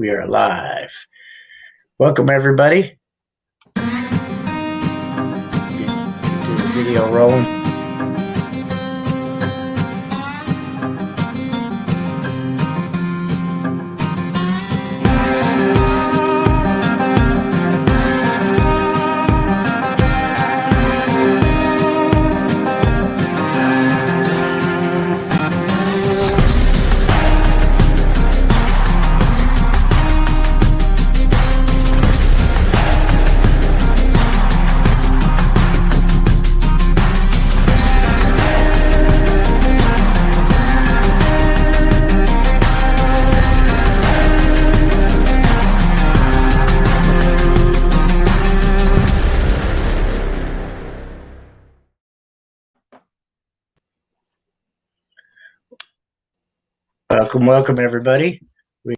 We are live. Welcome, everybody. Get the video rolling. Welcome, everybody. We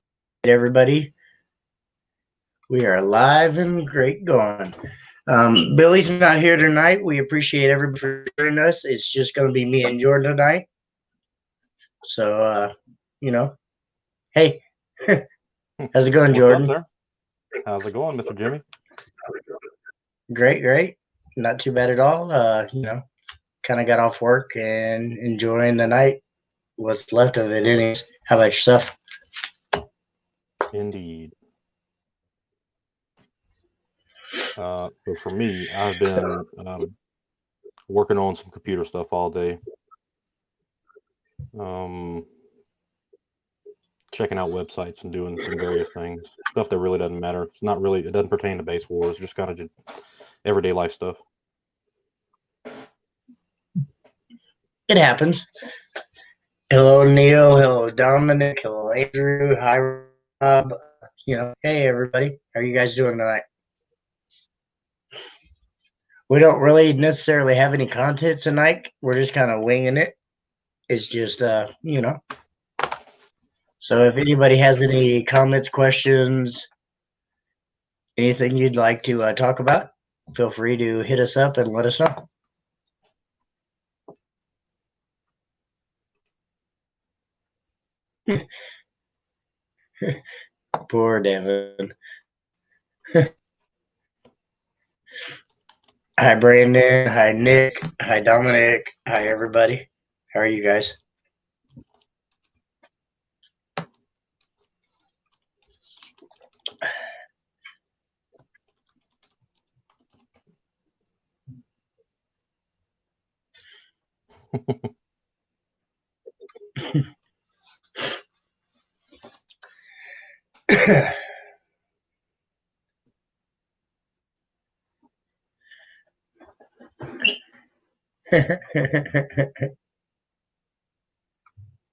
are live and great going. Billy's not here tonight. We appreciate everybody for joining us. It's just going to be me and Jordan tonight. So, hey, how's it going, Jordan? What's up, sir? How's it going, Mr. Jimmy? Great. Not too bad at all. Kind of got off work and enjoying the night. What's left of it, anyways. How about yourself? Indeed. So for me, I've been working on some computer stuff all day. Checking out websites and doing some various things. Stuff that really doesn't matter. It doesn't pertain to Base Wars. Just kind of just everyday life stuff. It happens. Hello, Neil. Hello, Dominic. Hello, Andrew. Hi, Rob. Hey, everybody. How are you guys doing tonight? We don't really necessarily have any content tonight. We're just kind of winging it. It's just, So if anybody has any comments, questions, anything you'd like to talk about, feel free to hit us up and let us know. Poor Devin. Hi, Brandon. Hi, Nick. Hi, Dominic. Hi, everybody. How are you guys?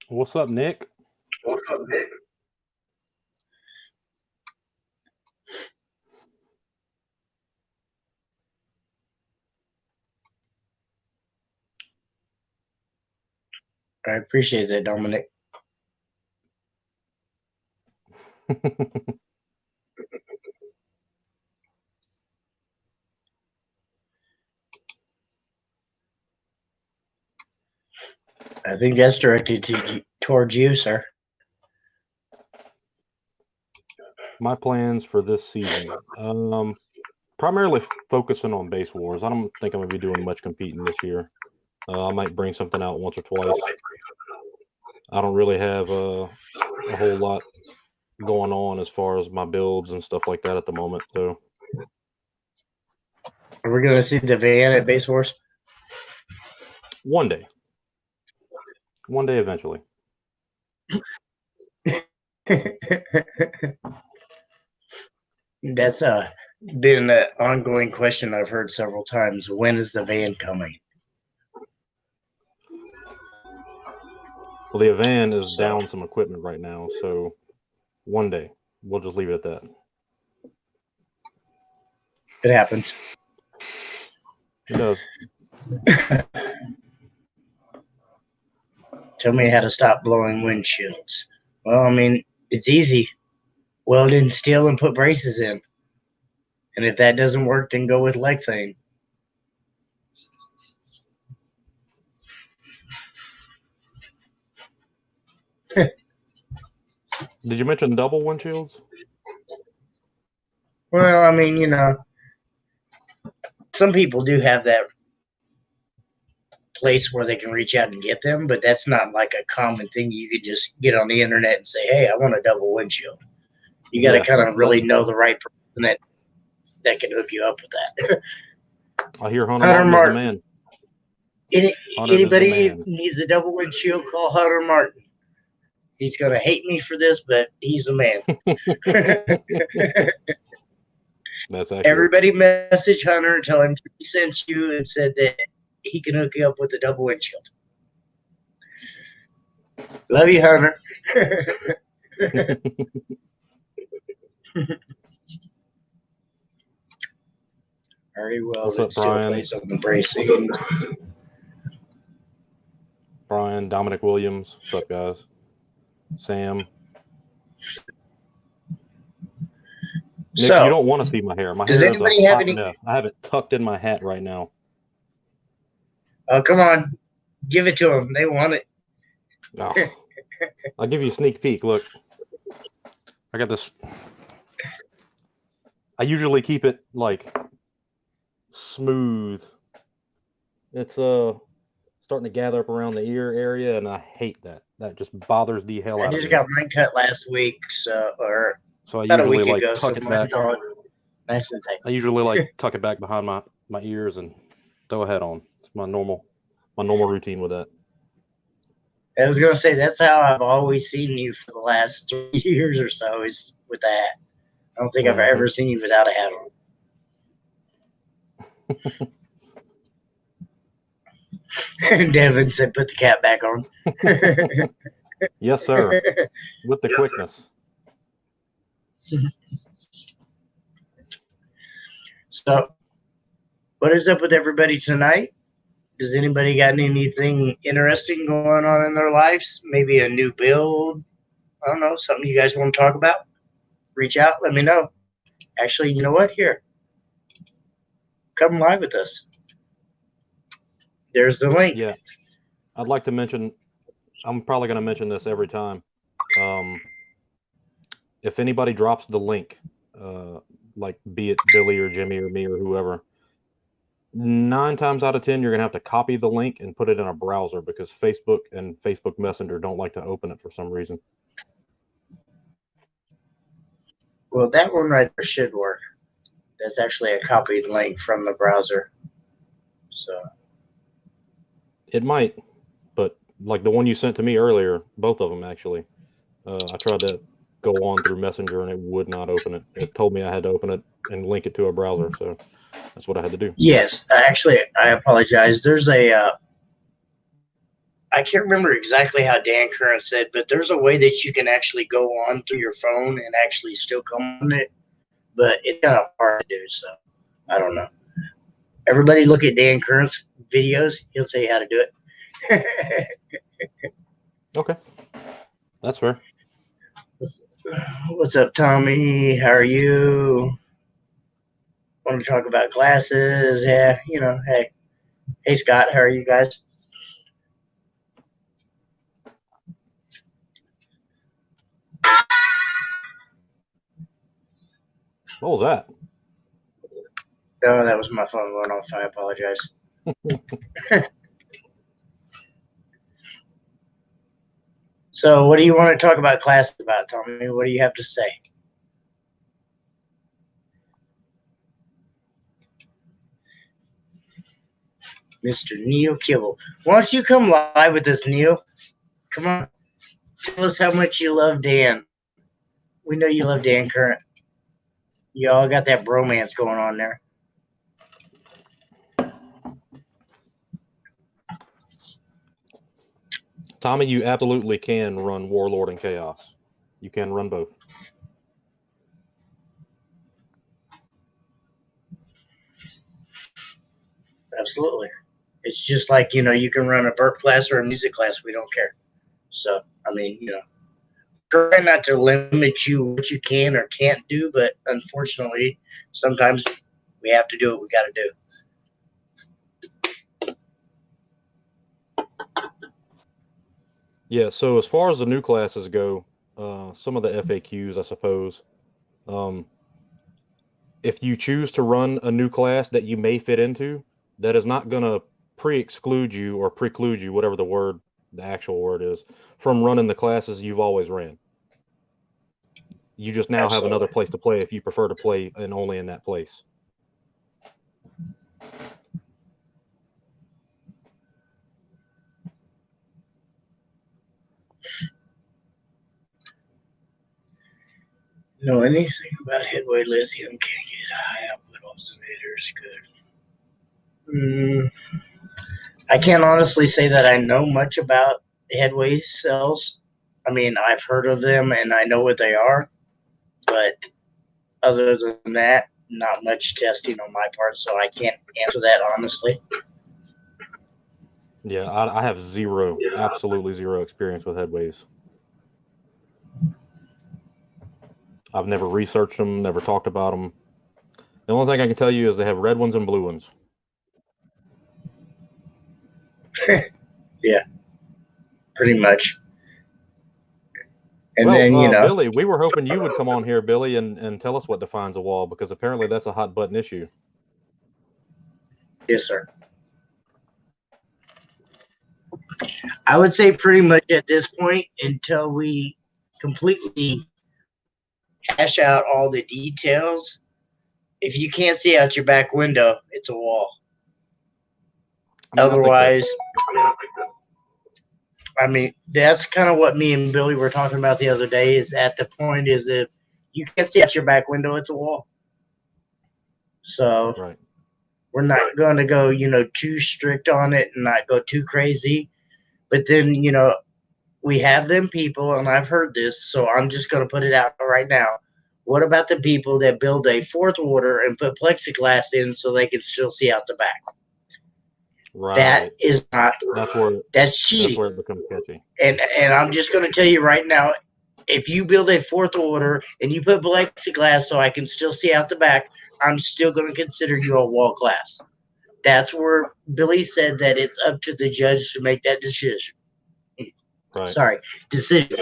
What's up, Nick? I appreciate that, Dominic. I think that's directed towards you, sir. My plans for this season, primarily focusing on Base Wars. I don't think I'm going to be doing much competing this year. I might bring something out once or twice. I don't really have a whole lot going on as far as my builds and stuff like that at the moment. So, are we going to see the van at Base Wars? One day eventually. That's been an ongoing question I've heard several times. When is the van coming? Well, the van is down some equipment right now, so one day. We'll just leave it at that. It happens. It does. Tell me how to stop blowing windshields. Well, I mean, it's easy. Weld in steel and put braces in. And if that doesn't work, then go with Lexane. Did you mention double windshields? Well, I mean, some people do have that place where they can reach out and get them, but that's not like a common thing. You could just get on the internet and say, "Hey, I want a double windshield." You got to Yeah, kind of really know the right person that can hook you up with that. I hear Hunter Hunter Martin is the Martin. man. Any, Hunter is the anybody man. needs a double windshield, call Hunter Martin. He's gonna hate me for this, but he's the man. That's accurate. Everybody message Hunter and tell him he sent you and said that he can hook you up with a double windshield. Love you, Hunter. Very well. What's up, Still Brian? plays on the bracing. Brian, Dominic Williams. What's up, guys? Sam. Nick, So, you don't want to see my hair. My does hair is a anybody have hot any? mess. I have it tucked in my hat right now. Oh, come on. Give it to them. They want it. Oh, I'll give you a sneak peek. Look, I got this. I usually keep it like smooth. It's starting to gather up around the ear area, and I hate that. That just bothers the hell I out of just me. got mine cut last week, or So I about a usually week like ago. tuck So it back. mine's all nice and tight. I usually like tuck it back behind my ears and throw a hat on. It's my normal routine with that. I was gonna say that's how I've always seen you for the last 3 years or so, is with that. I don't think I've ever seen you without a hat on. Devin said, "Put the cap back on." Yes, sir. With the quickness. So, what is up with everybody tonight? Does anybody got anything interesting going on in their lives? Maybe a new build? I don't know, something you guys want to talk about? Reach out, let me know. Actually, you know what? Here, come live with us. There's the link. Yeah. I'd like to mention, I'm probably going to mention this every time. If anybody drops the link, like be it Billy or Jimmy or me or whoever, 9 times out of 10, you're going to have to copy the link and put it in a browser because Facebook and Facebook Messenger don't like to open it for some reason. Well, that one right there should work. That's actually a copied link from the browser. So it might, but like the one you sent to me earlier, both of them actually, I tried to go on through Messenger and it would not open it. It told me I had to open it and link it to a browser, so that's what I had to do. yes, actually, I apologize. There's I can't remember exactly how Dan Curran said, but there's a way that you can actually go on through your phone and actually still come on it, but it's kind of hard to do. So I don't know. Everybody look at Dan Curran's videos. He'll tell you how to do it. Okay, that's fair. What's up, Tommy? How are you? Want to talk about classes? Yeah, hey. Hey, Scott, how are you guys? What was that? Oh, that was my phone going off. I apologize. So, what do you want to talk about classes about, Tommy? What do you have to say? Mr. Neil Kibble. Why don't you come live with us, Neil? Come on. Tell us how much you love Dan. We know you love Dan Curran. You all got that bromance going on there. Tommy, you absolutely can run Warlord and Chaos. You can run both. Absolutely. It's just like, you can run a burp class or a music class. We don't care. So, I mean, try not to limit you what you can or can't do, but unfortunately, sometimes we have to do what we got to do. Yeah, so as far as the new classes go, some of the FAQs, I suppose. if you choose to run a new class that you may fit into, that is not going to pre-exclude you or preclude you, whatever the actual word is, from running the classes you've always ran. You just now have another Absolutely. place to play if you prefer to play and only in that place. Know anything about Headway lithium? Can't get high output alternators. Good. I can't honestly say that I know much about Headway cells. I mean, I've heard of them and I know what they are, but other than that, not much testing on my part, so I can't answer that honestly. Yeah, I have absolutely zero experience with headways. I've never researched them, never talked about them. The only thing I can tell you is they have red ones and blue ones. Yeah, pretty much. And Well, then, Billy, we were hoping you would come on here, Billy, and tell us what defines a wall, because apparently that's a hot button issue. yes, sir. I would say pretty much at this point, until we completely hash out all the details, if you can't see out your back window, it's a wall. I mean, Otherwise, I mean, that's kind of what me and Billy were talking about the other day. Is at the point is if you can't see out your back window, it's a wall. So right. we're not going to go, too strict on it and not go too crazy. But then, we have them people, and I've heard this, so I'm just going to put it out right now. What about the people that build a fourth order and put plexiglass in so they can still see out the back? Right. That is not. That's cheating. That's where it becomes sketchy. And I'm just going to tell you right now, if you build a fourth order and you put plexiglass so I can still see out the back, I'm still going to consider you a wall class. That's where Billy said that it's up to the judge to make that decision. Right. Decision.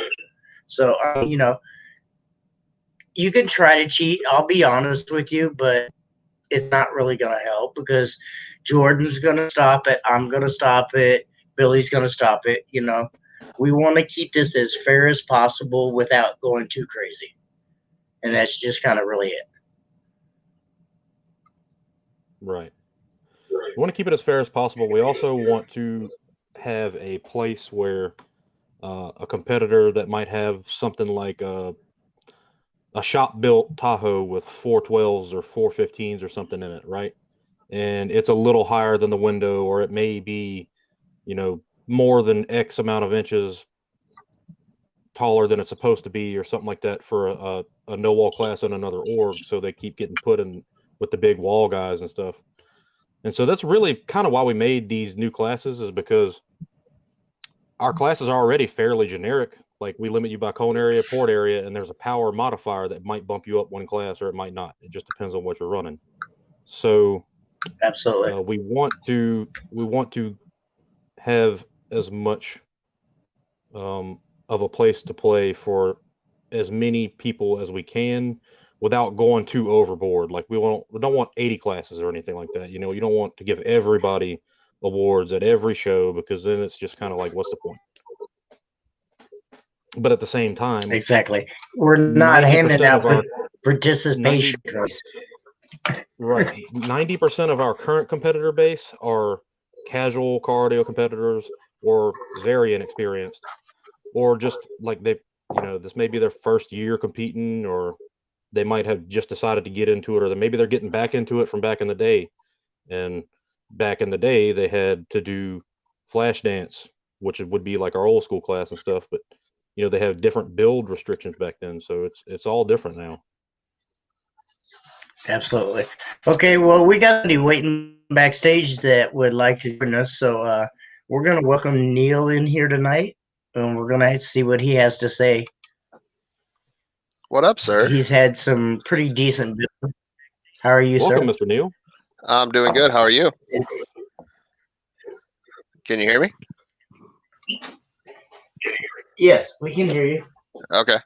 So, you can try to cheat. I'll be honest with you, but it's not really going to help because Jordan's going to stop it. I'm going to stop it. Billy's going to stop it. We want to keep this as fair as possible without going too crazy. And that's just kind of really it. Right. We want to keep it as fair as possible. We also want to have a place where a competitor that might have something like a shop built Tahoe with 412s or 415s or something in it, right? And it's a little higher than the window, or it may be, more than X amount of inches taller than it's supposed to be, or something like that for a no wall class in another org. So they keep getting put in with the big wall guys and stuff. And so that's really kind of why we made these new classes, is because our classes are already fairly generic. Like, we limit you by cone area, port area, and there's a power modifier that might bump you up one class or it might not. It just depends on what you're running. So absolutely, we want to have as much of a place to play for as many people as we can without going too overboard. Like, we don't want 80 classes or anything like that. You don't want to give everybody awards at every show, because then it's just kind of like, what's the point? But at the same time, exactly, we're not handing out participation trophies. Right. 90% of our current competitor base are casual cardio competitors, or very inexperienced, or just like this may be their first year competing, or they might have just decided to get into it, or maybe they're getting back into it from back in the day. And back in the day, they had to do flash dance, which would be like our old school class and stuff. But they have different build restrictions back then, so it's all different now. Absolutely. Okay, well, we got somebody waiting backstage that would like to join us, so we're going to welcome Neil in here tonight, and we're going to see what he has to say. What up, sir? He's had some pretty decent builds. How are you, Welcome, sir? Mr. Neil. I'm doing good. How are you? Can you hear me? Yes, we can hear you. Okay.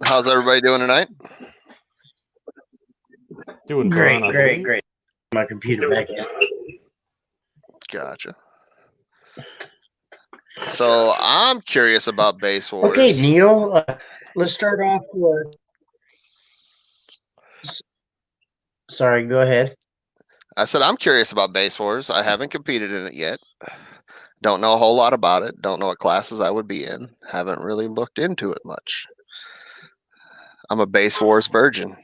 How's everybody doing tonight? Doing Great, fine, I great, believe. great. My computer back in. Gotcha. So I'm curious about Base Wars. Okay, Neil, let's start off with. Sorry, go ahead. I said I'm curious about Base Wars. I haven't competed in it yet. Don't know a whole lot about it. Don't know what classes I would be in. Haven't really looked into it much. I'm a Base Wars virgin.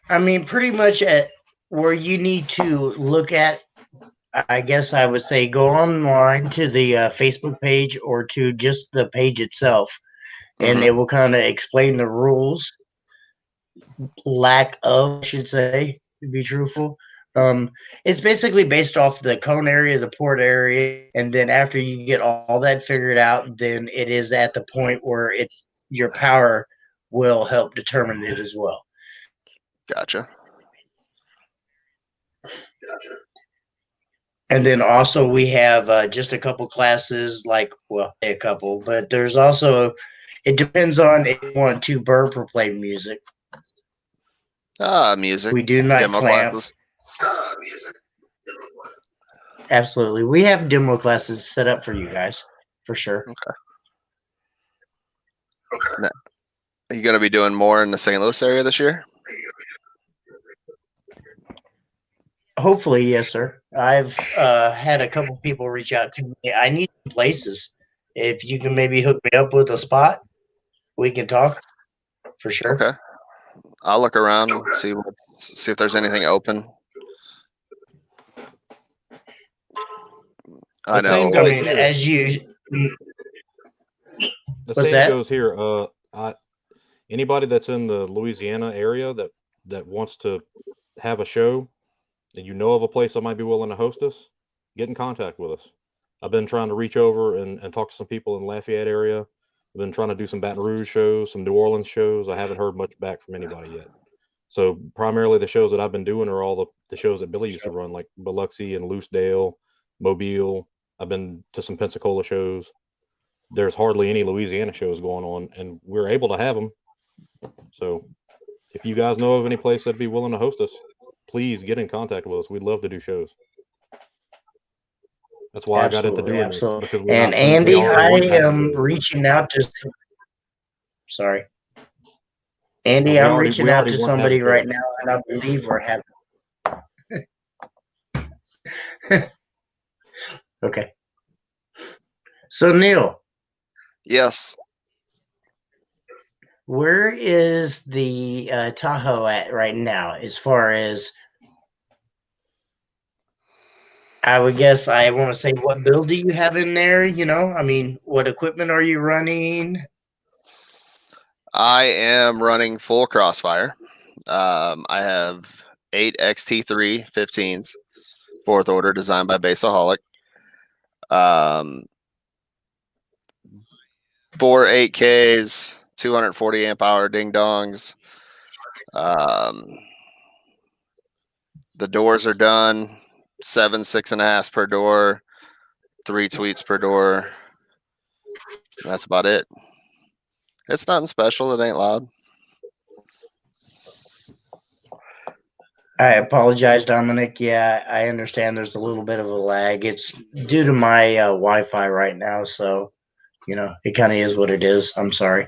I mean, pretty much at where you need to look at, I guess I would say go online to the Facebook page or to just the page itself, and it will kind of explain the rules. Lack of, I should say, to be truthful. It's basically based off the cone area, the port area, and then after you get all that figured out, then it is at the point where your power will help determine it as well. Gotcha. And then also we have just a couple classes, like, well, a couple, but there's also, it depends on if you want to burp or play music. Music. We do not Demo clamp. classes. Absolutely. We have demo classes set up for you guys, for sure. Okay. Are you going to be doing more in the St. Louis area this year? Hopefully, yes, sir. I've had a couple people reach out to me. I need some places. If you can maybe hook me up with a spot, we can talk for sure. Okay. I'll look around and see if there's anything open. I know. Same I goes mean, here. as you. The What's same that? goes here. Anybody that's in the Louisiana area that wants to have a show, and you know of a place that might be willing to host us, get in contact with us. I've been trying to reach over and talk to some people in the Lafayette area. I've been trying to do some Baton Rouge shows, some New Orleans shows. I haven't heard much back from anybody yet. So primarily the shows that I've been doing are all the shows that Billy used to run, like Biloxi and Loosedale, Mobile. I've been to some Pensacola shows. There's hardly any Louisiana shows going on, and we're able to have them. So if you guys know of any place that'd be willing to host us, please get in contact with us. We'd love to do shows. That's why I got into doing this. Absolutely. And Andy, I am reaching out to. Sorry. Andy, I'm reaching out to somebody right now, and I believe we're having. Okay. So, Neil. Yes. Where is the Tahoe at right now as far as, I would guess I want to say, what build do you have in there? I mean, what equipment are you running? I am running full Crossfire. I have 8 XT3 15s, 4th order, designed by Baseaholic. 4 8Ks, 240 amp hour ding dongs. The doors are done. 7 6.5 per door, 3 tweets per door. That's about it. It's nothing special. It ain't loud. I apologize, Dominic. Yeah, I understand there's a little bit of a lag. It's due to my Wi-Fi right now, so it kind of is what it is. I'm sorry.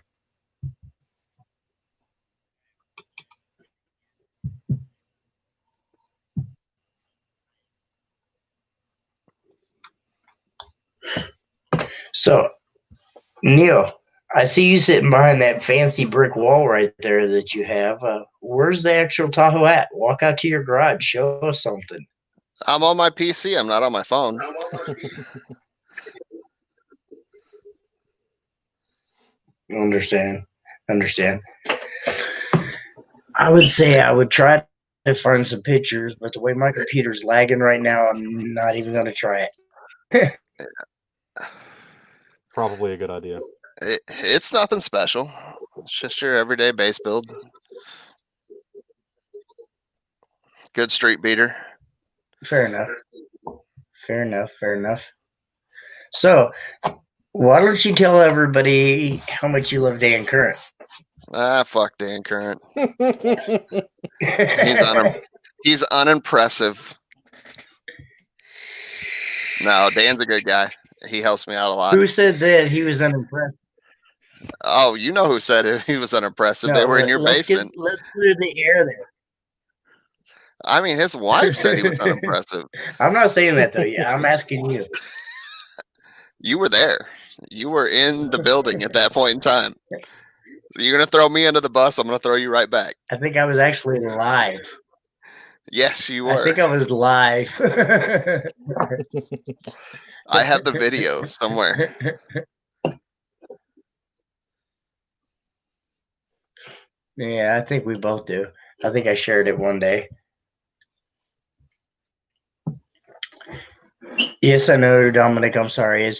So, Neil, I see you sitting behind that fancy brick wall right there that you have. Where's the actual Tahoe at? Walk out to your garage. Show us something. I'm on my PC. I'm not on my phone. Understand. I would say I would try to find some pictures, but the way my computer's lagging right now, I'm not even going to try it. Probably a good idea. It's nothing special. It's just your everyday base build. Good street beater. Fair enough. So, why don't you tell everybody how much you love Dan Current? Fuck Dan Current. He's unimpressive. No, Dan's a good guy. He helps me out a lot. Who said that he was unimpressed? Oh, you know who said it? He was unimpressive. They were in your basement. Let's clear the air there. I mean, his wife said he was unimpressive. I'm not saying that though. Yeah, I'm asking you. You were there. You were in the building at that point in time. So you're gonna throw me under the bus. I'm gonna throw you right back. I think I was actually live. Yes, you were. I think I was live. I have the video somewhere. Yeah, I think we both do. I think I shared it one day. Yes, I know, Dominic. I'm sorry.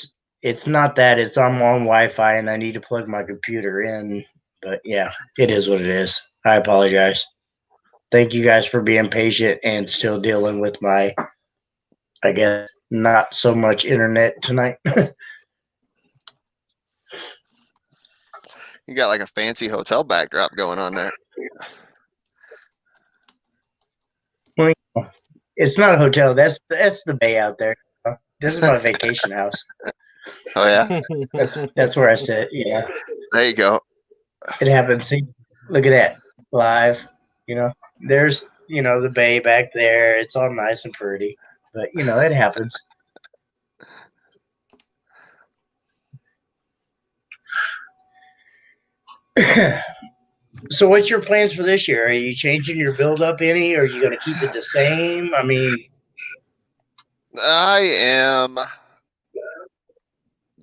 It's not that. It's I'm on Wi-Fi and I need to plug my computer in. But yeah, it is what it is. I apologize. Thank you guys for being patient and still dealing with my, I guess, not so much internet tonight. You got like a fancy hotel backdrop going on there. Well, it's not a hotel. That's the bay out there. This is my vacation house. Oh yeah, That's where I sit. Yeah, there you go. it happens. See, look at that live. There's the bay back there. It's all nice and pretty, but it happens. So what's your plans for this year? Are you changing your build up any? Or are you going to keep it the same? I mean, I am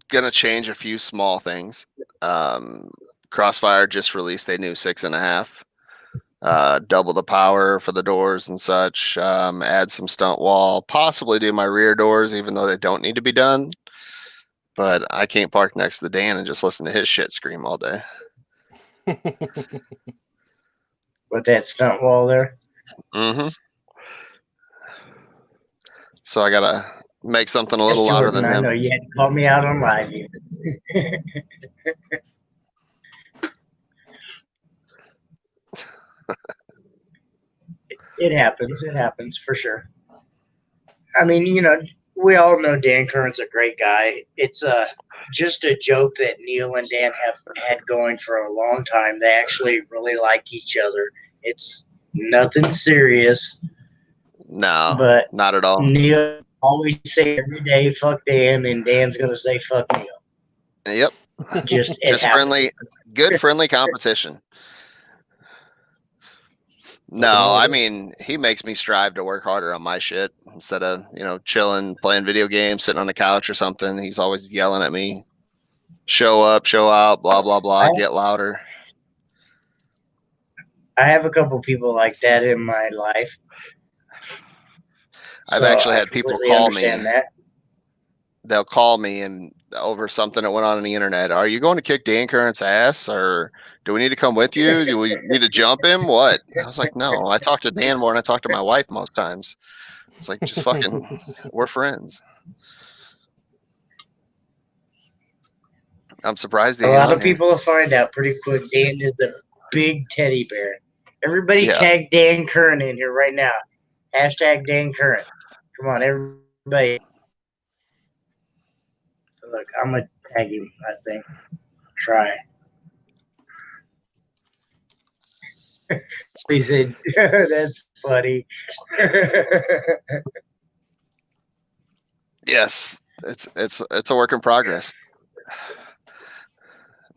gonna change a few small things. Crossfire just released a new 6.5, double the power for the doors and such. Add some stunt wall, possibly do my rear doors, even though they don't need to be done. But I can't park next to Dan and just listen to his shit scream all day. with that stunt wall there. Mm-hmm. So I gotta make something a little louder than I him. know you had to call me out on live. It happens. It happens for sure. I mean, we all know Dan Curran's a great guy. It's just a joke that Neil and Dan have had going for a long time. They actually really like each other. It's nothing serious. No, but not at all. Neil always say every day, "Fuck Dan," and Dan's gonna say, "Fuck Neil." Yep. Just friendly, good friendly competition. No, I mean, he makes me strive to work harder on my shit instead of, chilling, playing video games, sitting on the couch or something. He's always yelling at me, show up, show out, blah, blah, blah, get louder. I have a couple people like that in my life. I've actually had people call me. That. They'll call me and over something that went on the internet. Are you going to kick Dan Current's ass, or do we need to come with you? Do we need to jump him? What? I was like, no, I talk to Dan more than I talk to my wife most times. It's like, just fucking, we're friends. I'm surprised. A lot of people will find out pretty quick. Dan is a big teddy bear. Everybody tag Dan Curran in here right now. Hashtag Dan Curran. Come on, everybody. Look, I'm going to tag him, I think. Try. He said, that's funny. Yes, it's a work in progress.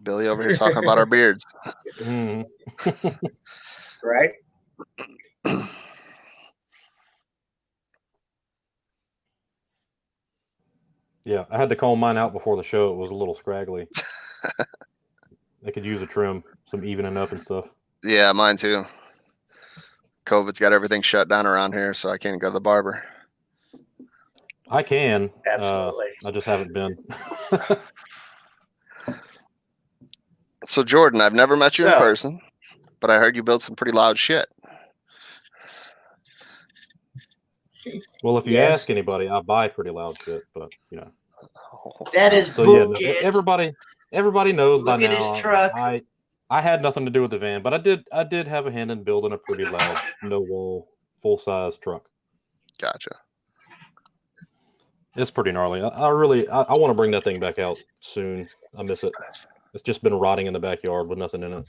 Billy over here talking about our beards. Right? Yeah, I had to comb mine out before the show. It was a little scraggly. They could use a trim, some evening up and stuff. Yeah, mine too. COVID's got everything shut down around here, so I can't go to the barber. I can. Absolutely. I just haven't been. So, Jordan, I've never met you in person, but I heard you build some pretty loud shit. Well, if you ask anybody, I buy pretty loud shit, but that is so bullshit. Yeah, everybody knows by now. Look at his truck. I had nothing to do with the van, but I did have a hand in building a pretty loud, no wall, full size truck. Gotcha. It's pretty gnarly. I want to bring that thing back out soon. I miss it. It's just been rotting in the backyard with nothing in it.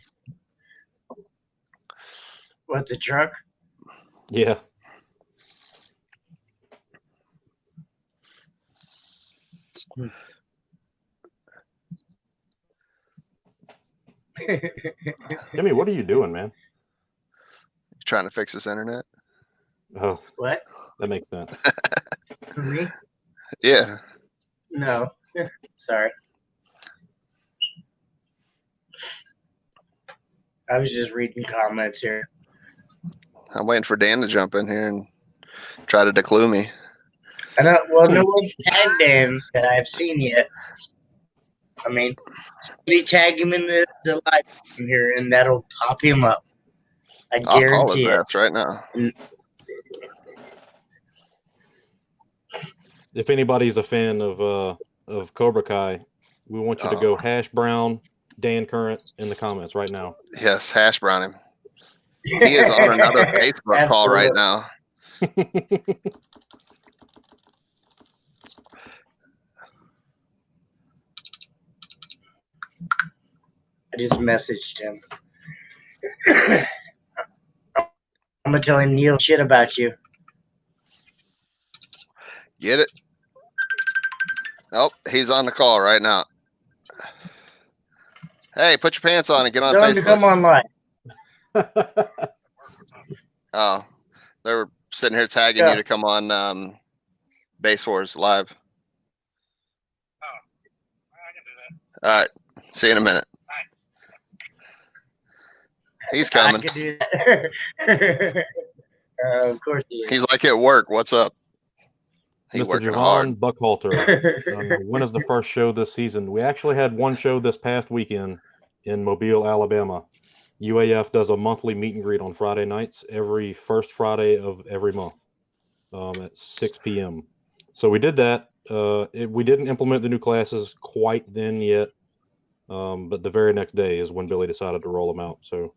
What, the truck? Yeah. Jimmy, what are you doing, man? Trying to fix this internet? Oh, What? that makes sense. Me? Yeah. No. Sorry. I was just reading comments here. I'm waiting for Dan to jump in here and try to declue me. I know. Well, no one's tagged Dan that I've seen yet. I mean, somebody tag him in the live stream here, and that'll pop him up. I I'll call his guarantee it. ass right now. If anybody's a fan of Cobra Kai, we want you to go Hash Brown Dan Current in the comments right now. Yes, hash brown him. He is on another Facebook call right now. I just messaged him. I'm gonna tell him Neil shit about you. Get it? Nope, he's on the call right now. Hey, put your pants on and get on Tell him to come Facebook. on live. Oh, they were sitting here tagging you to come on Base Wars live. All right, see you in a minute. He's coming. I could do that. Of course he is. He's like at work. What's up? He's Mr. working Javon hard. Buckhalter. When is the first show this season? We actually had one show this past weekend in Mobile, Alabama. UAF does a monthly meet and greet on Friday nights, every first Friday of every month at 6 p.m. So we did that. We didn't implement the new classes quite then yet, but the very next day is when Billy decided to roll them out. So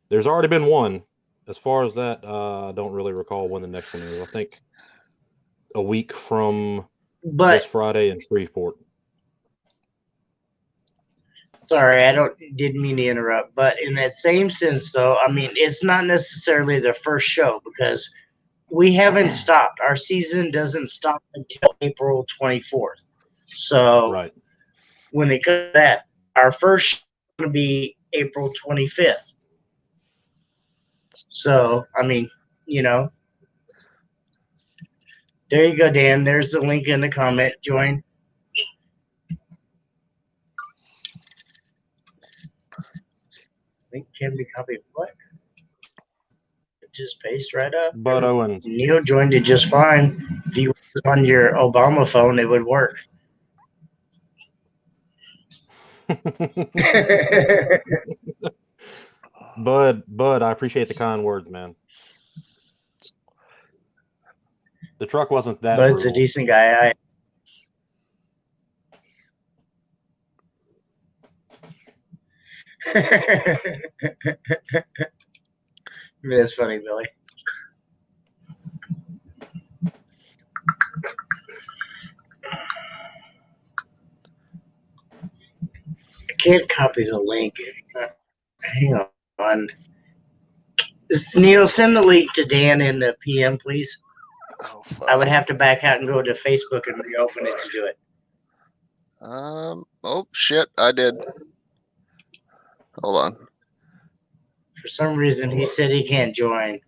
there's already been one. As far as that, I don't really recall when the next one is. I think a week from this Friday in Shreveport. Sorry, didn't mean to interrupt, but in that same sense, though, I mean, it's not necessarily the first show because we haven't stopped. Our season doesn't stop until April 24th. So Right. when it comes to that, our first show is going to be April 25th. So, I mean, there you go, Dan. There's the link in the comment. Join. Link can be copied. What? Just paste right up. Bud Owens. Neil joined it just fine. If you was on your Obama phone, it would work. Bud, I appreciate the kind words, man. The truck wasn't that Bud's brutal. a decent guy. That's funny, Billy. I can't copy the link. Hang on. Neil, send the link to Dan in the PM, please. Oh, fuck. I would have to back out and go to Facebook and reopen it to do it. Oh shit, I did. Hold on. For some reason, he said he can't join.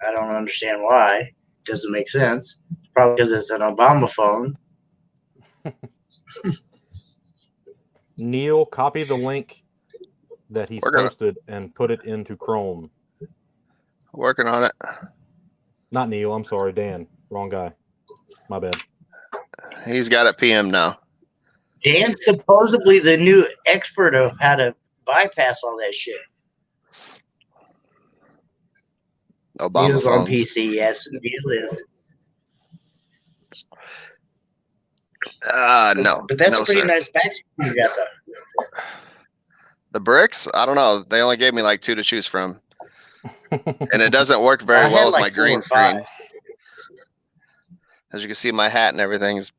I don't understand why. Doesn't make sense. Probably because it's an Obama phone. Neil, copy the link that he's posted and put it into Chrome. Working on it. Not Neil, I'm sorry, Dan. Wrong guy. My bad. He's got it PM now. Dan's supposedly the new expert of how to bypass all that shit. Obama Neil's phones. on PC, yes. Neil is. No. But that's no, a pretty sir. nice backstory you got, though. The bricks? I don't know. They only gave me like 2 to choose from, and it doesn't work very I had well with like my 4 green or 5. screen. As you can see, my hat and everything's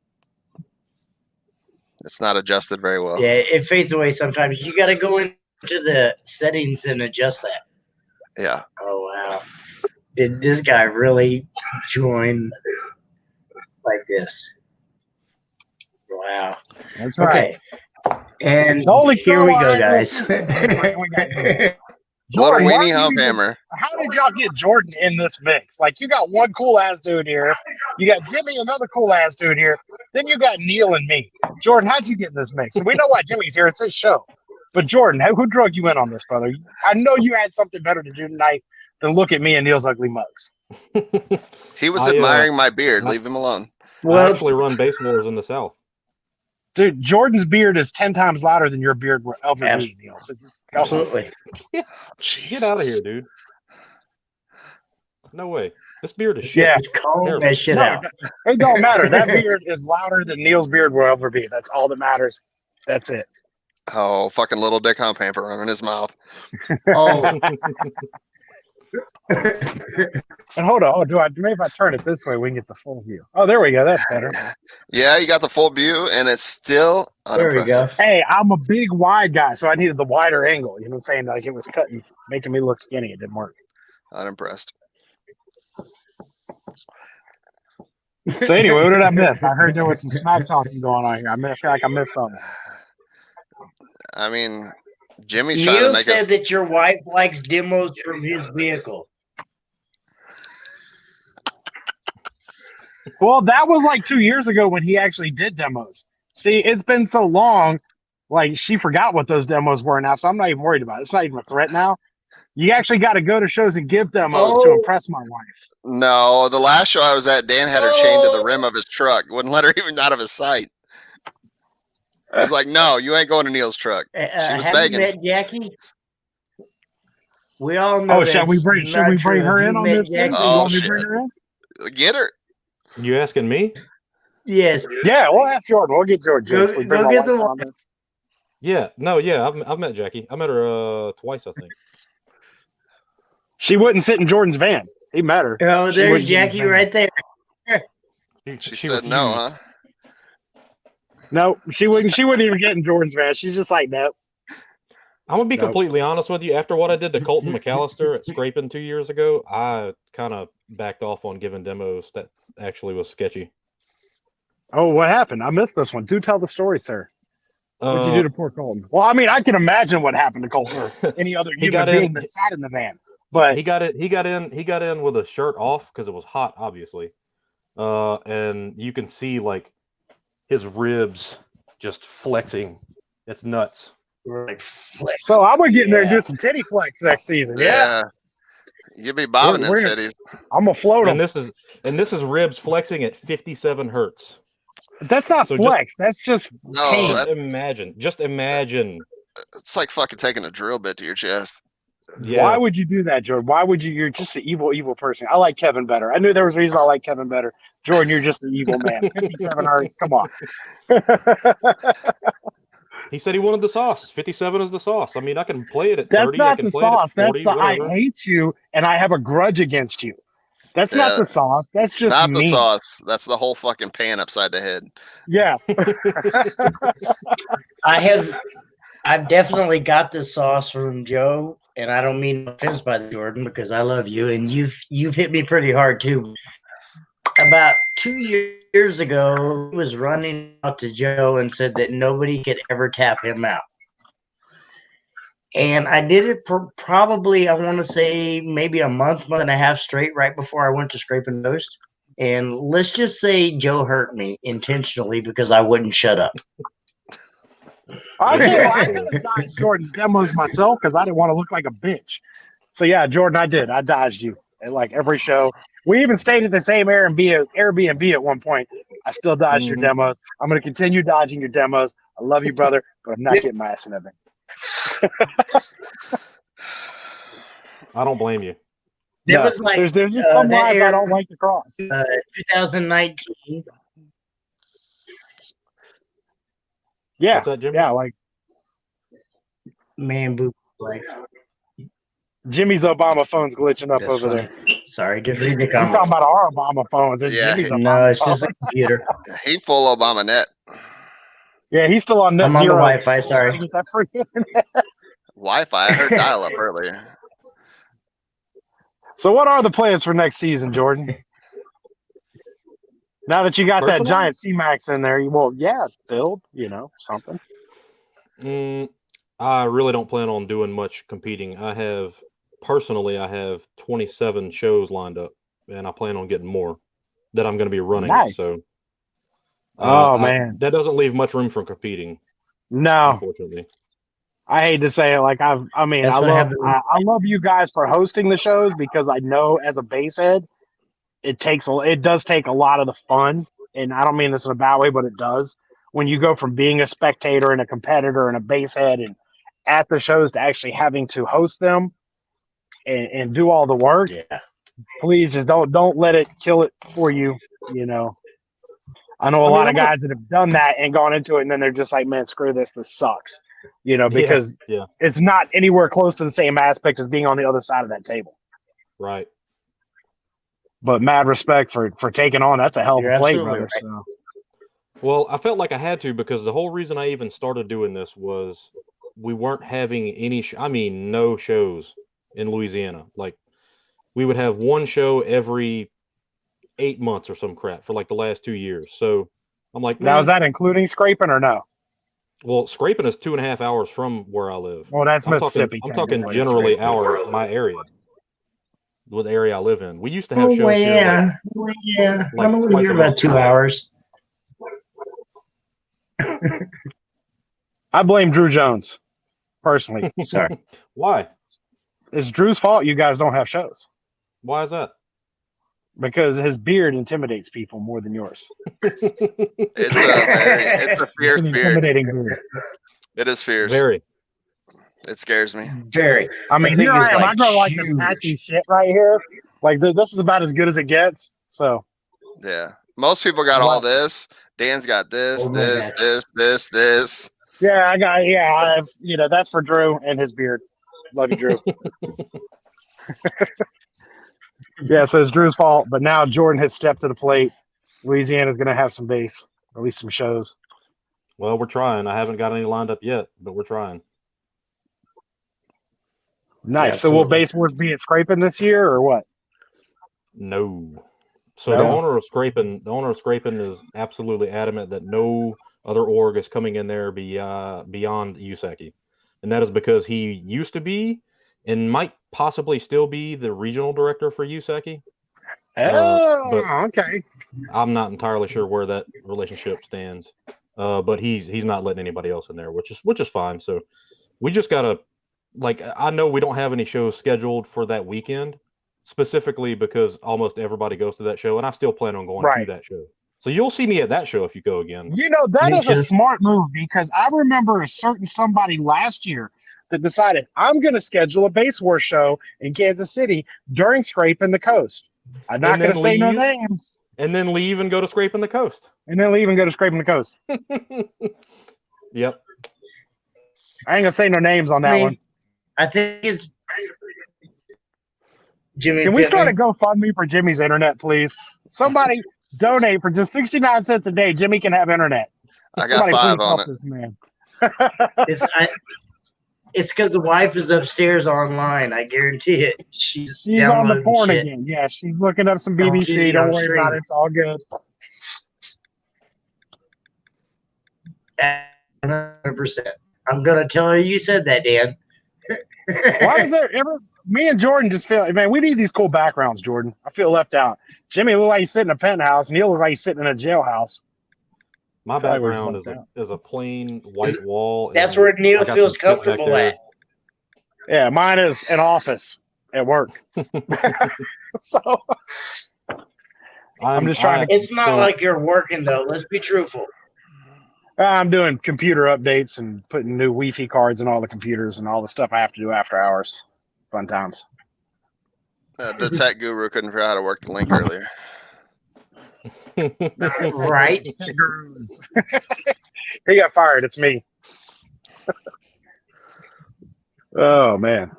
it's not adjusted very well. Yeah, it fades away sometimes. You got to go into the settings and adjust that. Yeah. Oh wow! Did this guy really join like this? Wow. That's right. Okay. And The only here we go, Carolina guys. we got here. Little Jordan, why weenie do you hump even- hammer. how did y'all get Jordan in this mix? Like, you got one cool ass dude here, you got Jimmy, another cool ass dude here, then you got Neil and me. Jordan, how'd you get in this mix? And we know why Jimmy's here; it's his show. But Jordan, who drug you in on this, brother? I know you had something better to do tonight than look at me and Neil's ugly mugs. He was I, admiring my beard. I- Leave him alone. I Well, actually run base wars in the South. Dude, Jordan's beard is 10 times louder than your beard will ever Abs- be, Neil. So just go home. absolutely. Get out of here, dude. No way. This beard is shit. Yeah. Just comb Terrible. that shit No, out. it don't matter. That beard is louder than Neil's beard will ever be. That's all that matters. That's it. Oh, fucking little dick hump hammer running his mouth. Oh, And hold on. Maybe if I turn it this way, we can get the full view. Oh, there we go. That's better. Yeah, you got the full view, and it's still there we go. unimpressive. Hey, I'm a big wide guy, so I needed the wider angle. You know what I'm saying? Like, it was cutting, making me look skinny. It didn't work. Unimpressed. So anyway, what did I miss? I heard there was some smack talking going on here. I feel like I missed something. I mean, Jimmy's trying to Neil make said us. that your wife likes demos from his vehicle. Well, that was like 2 years ago when he actually did demos. See, it's been so long, like she forgot what those demos were now, so I'm not even worried about it. It's not even a threat now. You actually got to go to shows and give demos to Oh. impress my wife. No, the last show I was at, Dan had her chained to the rim of his truck. Wouldn't let her even out of his sight. He's like, "No, you ain't going to Neil's truck." She was Have begging. you met Jackie? We all know Oh, should we that's bring not her true. in You on met this? Jackie? You Oh, want me to shit. bring her in? Get her. You asking me? Yes. Yeah, we'll ask Jordan. We'll get Jordan. Go- If we bring go my get wife the in on this. Yeah. No, yeah. I've met Jackie. I met her twice, I think. She wouldn't sit in Jordan's van. He met her. Oh, She there's wouldn't get in Jackie his van. right there. She said no, huh? No, she wouldn't. She wouldn't even get in Jordan's van. She's just like, nope. I'm gonna be Nope. completely honest with you. After what I did to Colton McAllister at Scraping 2 years ago, I kind of backed off on giving demos. That actually was sketchy. Oh, what happened? I missed this one. Do tell the story, sir. What'd you do to poor Colton? Well, I mean, I can imagine what happened to Colton or any other He human got being in- that sat in the van. But He got in with a shirt off because it was hot, obviously. And you can see like his ribs just flexing. It's nuts. Like flex. so I'm gonna get in there and Yeah. do some titty flex next season. Yeah, You'd be bobbing them We're- titties. I'm gonna float And them. this is ribs flexing at 57 hertz. That's not so just- flex. That's just No, pain. that- Just imagine. It's like fucking taking a drill bit to your chest. Yeah. Why would you do that, Jordan? Why would you? You're just an evil person. I like Kevin better. I knew there was a reason I like Kevin better. Jordan, you're just an evil man. 57 hertz. Come on. He said he wanted the sauce. 57 is the sauce. I mean, I can play it at 30. That's I not can the play it at sauce. 40, That's the I whatever. hate you and I have a grudge against you. That's Yeah. not the sauce. That's just Not the mean. sauce. That's the whole fucking pan upside the head. Yeah. I've definitely got this sauce from Joe, and I don't mean no offense by the Jordan because I love you, and you've hit me pretty hard too. About 2 years ago, he was running out to Joe and said that nobody could ever tap him out. And I did it for probably, I want to say, maybe a month and a half straight right before I went to Scraping Toast. And let's just say Joe hurt me intentionally because I wouldn't shut up. I could have dodged Jordan's demos myself because I didn't want to look like a bitch. So yeah, Jordan, I did. I dodged you at like every show. We even stayed at the same Airbnb at one point. I still dodged your Mhm. demos. I'm going to continue dodging your demos. I love you, brother, but I'm not getting my ass in that thing. I don't blame you. There No, was like there's just some that lines I don't like to cross. 2019. Yeah, What's that, Jimmy? yeah, like Man, boo flags. Jimmy's Obama phone's glitching up That's over funny. there. Sorry, just read the We're talking comments. about our Obama phones. It's Yeah, Jimmy's Obama No, it's phone. just a computer. He full Obama net. Yeah, he's still on net I'm on the zero. Wi-Fi. Trying Sorry. to get that free. Wi-Fi. I heard dial-up earlier. So, what are the plans for next season, Jordan? Now that you got that Personally? giant C-Max in there, build, something. I really don't plan on doing much competing. I have 27 shows lined up, and I plan on getting more that I'm going to be running. Nice. So, Man, that doesn't leave much room for competing, no, unfortunately. I hate to say it. Like I love you guys for hosting the shows because I know as a base head, it does take a lot of the fun, and I don't mean this in a bad way, but it does. When you go from being a spectator and a competitor and a base head and at the shows to actually having to host them and do all the work, Yeah. please just don't let it kill it for you. I know a lot of guys that have done that and gone into it, and then they're just like, man, screw this sucks. Because it's not anywhere close to the same aspect as being on the other side of that table. Right. But mad respect for taking on. That's a hell of You're a play, absolutely brother. right. So. Well, I felt like I had to because the whole reason I even started doing this was we weren't having no shows in Louisiana. Like, we would have one show every 8 months or some crap for like the last 2 years. So I'm like, Now, is that including scraping or no? Well, Scraping is 2.5 hours from where I live. Well, that's Mississippi. I'm talking generally my area, with the area I live in. We used to have shows Well, here. yeah. I'm only twice here a about month. 2 hours. I blame Drew Jones, personally. Sorry. Why? It's Drew's fault you guys don't have shows Why is that? because his beard intimidates people more than yours. It's a fierce It's an beard. intimidating beard. It is fierce. Very. It scares me. Very. I mean, That thing here I is, am. like, I grow like this huge. patchy shit right here. Like this is about as good as it gets. So Yeah. Most people got all this. Dan's got this, Oh my this, gosh. this. yeah, I have. That's for Drew and his beard. Love you, Drew. Yeah, so it's Drew's fault, but now Jordan has stepped to the plate. Louisiana's going to have some base, or at least some shows. Well, we're trying. I haven't got any lined up yet, but we're trying. Nice. Yeah, so will absolutely. Base Wars be at Scraping this year, or what? No. So No? the owner of Scraping is absolutely adamant that no other org is coming in there beyond USACI. And that is because he used to be and might possibly still be the regional director for USACI. Okay. I'm not entirely sure where that relationship stands. But he's not letting anybody else in there, which is fine. So we just gotta, I know we don't have any shows scheduled for that weekend, specifically because almost everybody goes to that show, and I still plan on going to that show. So you'll see me at that show if you go again. That Me is a too. smart move because I remember a certain somebody last year that decided I'm going to schedule a Base War show in Kansas City during Scraping the Coast. I'm not And going then to say no leave. names. And then leave and go to Scraping the Coast. And then leave and go to Scraping the Coast. Yep. I ain't going to say no names on that one. I think it's Jimmy. Can we start a Pittman. GoFundMe for Jimmy's internet, please? Somebody donate for just 69 cents a day. Jimmy can have internet. I got Somebody 5 please on help it. this man. It's because the wife is upstairs online. I guarantee it. She's on the downloading porn shit. again. Yeah, she's looking up some On BBC. TV, Don't on worry about stream. it. It's all good. 100%. I'm gonna tell her you said that, Dan. Why is there ever? Me and Jordan just feel, man, we need these cool backgrounds, Jordan. I feel left out. Jimmy look like he's sitting in a penthouse, and he'll look like he's sitting in a jailhouse. My Probably where he's background left is a plain white wall. That's and where Neil I got feels some shit back comfortable there. at. Yeah, mine is an office at work. So I'm just trying to. It's not like you're working though. Let's be truthful. I'm doing computer updates and putting new Wi-Fi cards in all the computers and all the stuff I have to do after hours. Fun times. The tech guru couldn't figure out how to work the link earlier. Right? He got fired. It's me. Oh man.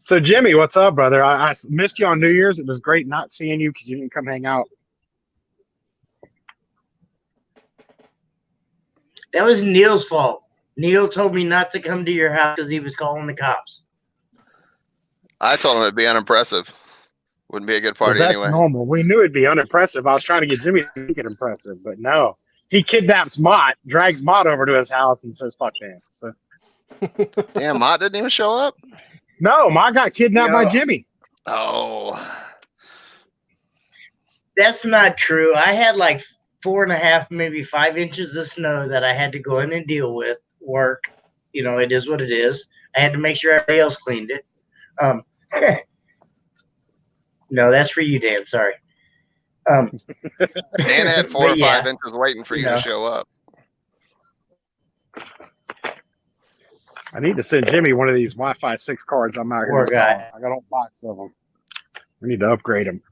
So Jimmy, what's up, brother? I missed you on New Year's. It was great not seeing you because you didn't come hang out. That was Neil's fault. Neil told me not to come to your house because he was calling the cops. I told him it'd be unimpressive. Wouldn't be a good Well, party that's anyway. normal. We knew it'd be unimpressive. I was trying to get Jimmy to make it impressive, but no. He kidnaps Mott, drags Mott over to his house, and says, "Fuck man." So Damn, Mott didn't even show up. no, Mott got kidnapped by No. Jimmy. Oh, That's not true. I had like 4.5, maybe 5 inches of snow that I had to go in and deal with. Work, it is what it is. I had to make sure everybody else cleaned it. No, that's for you, Dan. Sorry. Dan had 4 or But yeah, 5 inches waiting for you to show up. I need to send Jimmy one of these Wi-Fi 6 cards. I'm out Poor here. guy. I got a box of them. We need to upgrade them.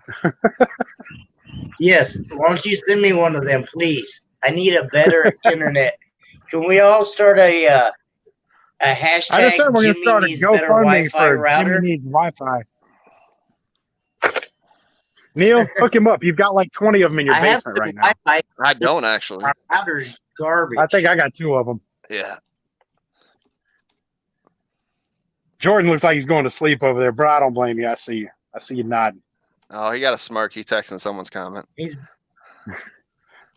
Yes. Why don't you send me one of them, please? I need a better internet. Can we all start a hashtag? I just said we're going to Jimmy start a needs better GoFundMe Wi-Fi for router? Jimmy needs Wi-Fi. Neil, hook him up. You've got like 20 of them in your I have basement the right now. Wi-Fi. I don't actually. Our router's garbage. I think I got 2 of them. Yeah. Jordan looks like he's going to sleep over there, bro. I don't blame you. I see you. I see you nodding. Oh, he got a smirk. He texting someone's comment.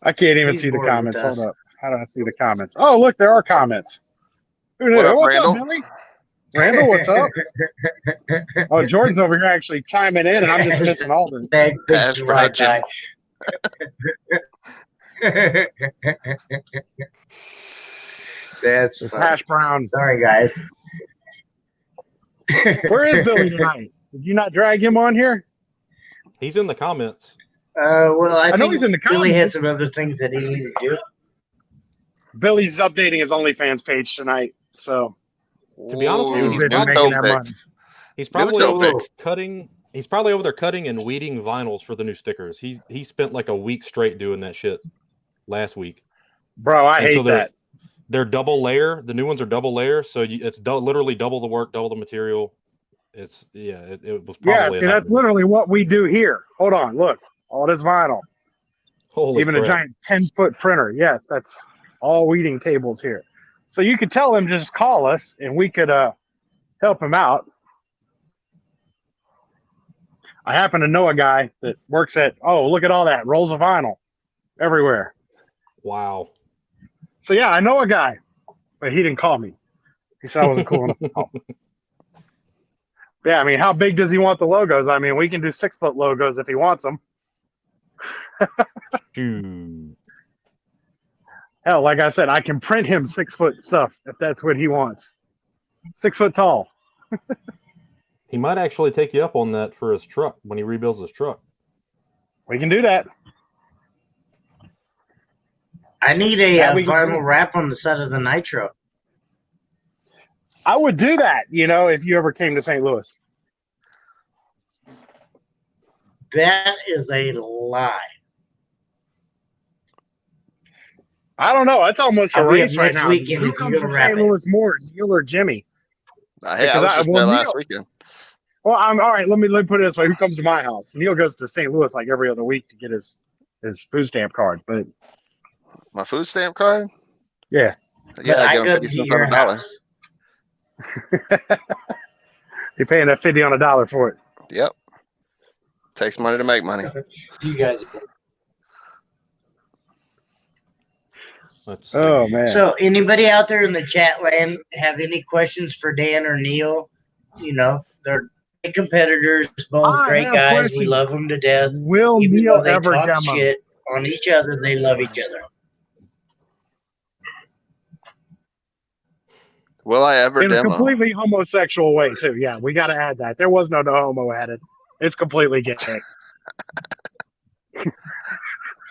I can't even He's see the bored with comments. us. Hold up. How do I see the comments? Oh, look, there are comments. Who knew? What up, What's Randall? up, Billy? Randall, what's up? Oh, Jordan's over here actually chiming in, and I'm just missing all the. Bad Hash picture, brown right guy. That's It's funny. hash brown. Sorry, guys. Where is Billy tonight? Did you not drag him on here? He's in the comments. Well, I know think he's in the Billy had comments. some other things that he needed to do. Billy's updating his OnlyFans page tonight, so To be honest with you, Ooh, he's busy new probably- making toe that pics. He's New probably toe over there pics. cutting. He's probably over there cutting and weeding vinyls for the new stickers. He spent like a week straight doing that shit last week. bro, I And so hate that. They're double layer. The new ones are double layer, so it's literally double the work, double the material. It was Yeah, probably see, that's literally what we do here. Hold on, look, all this vinyl, holy even crap. a giant 10-foot printer. Yes, that's all weeding tables here. So you could tell him just call us, and we could help him out. I happen to know a guy that works at. Oh, look at all that rolls of vinyl everywhere. Wow. So yeah, I know a guy, but he didn't call me. He said I wasn't cool enough to call. Yeah, I mean, how big does he want the logos? I mean, we can do 6-foot logos if he wants them. Shoot. Hell, like I said, I can print him 6-foot stuff if that's what he wants. 6 foot tall. He might actually take you up on that for his truck when he rebuilds his truck. We can do that. I need a Yeah, we can do vinyl wrap on the side of the Nitro. I would do that, if you ever came to St. Louis. That is a lie. I don't know. It's almost a I'll be up race right next now. weekend Who if you comes go to wrap St. it. Louis more, Neil or Jimmy? Hey, I Because was just there last Neil- weekend. Well, I'm all right. Let me put it this way: who comes to my house? Neil goes to St. Louis like every other week to get his food stamp card. But My food stamp card? yeah, But Yeah, I I get go him to 50 cents your on a dollar. house. you're paying that 50 on a dollar for it. Yep. Takes money to make money. You guys. Let's see. Oh man. So, anybody out there in the chat land have any questions for Dan or Neil? They're great competitors, both I great have guys. We questions. love them to death. Will Even Neil though they ever talk demo? shit on each other, they love each other. Will I ever In a demo? completely homosexual way too. Yeah, we got to add that. There was no homo added. It's completely gay.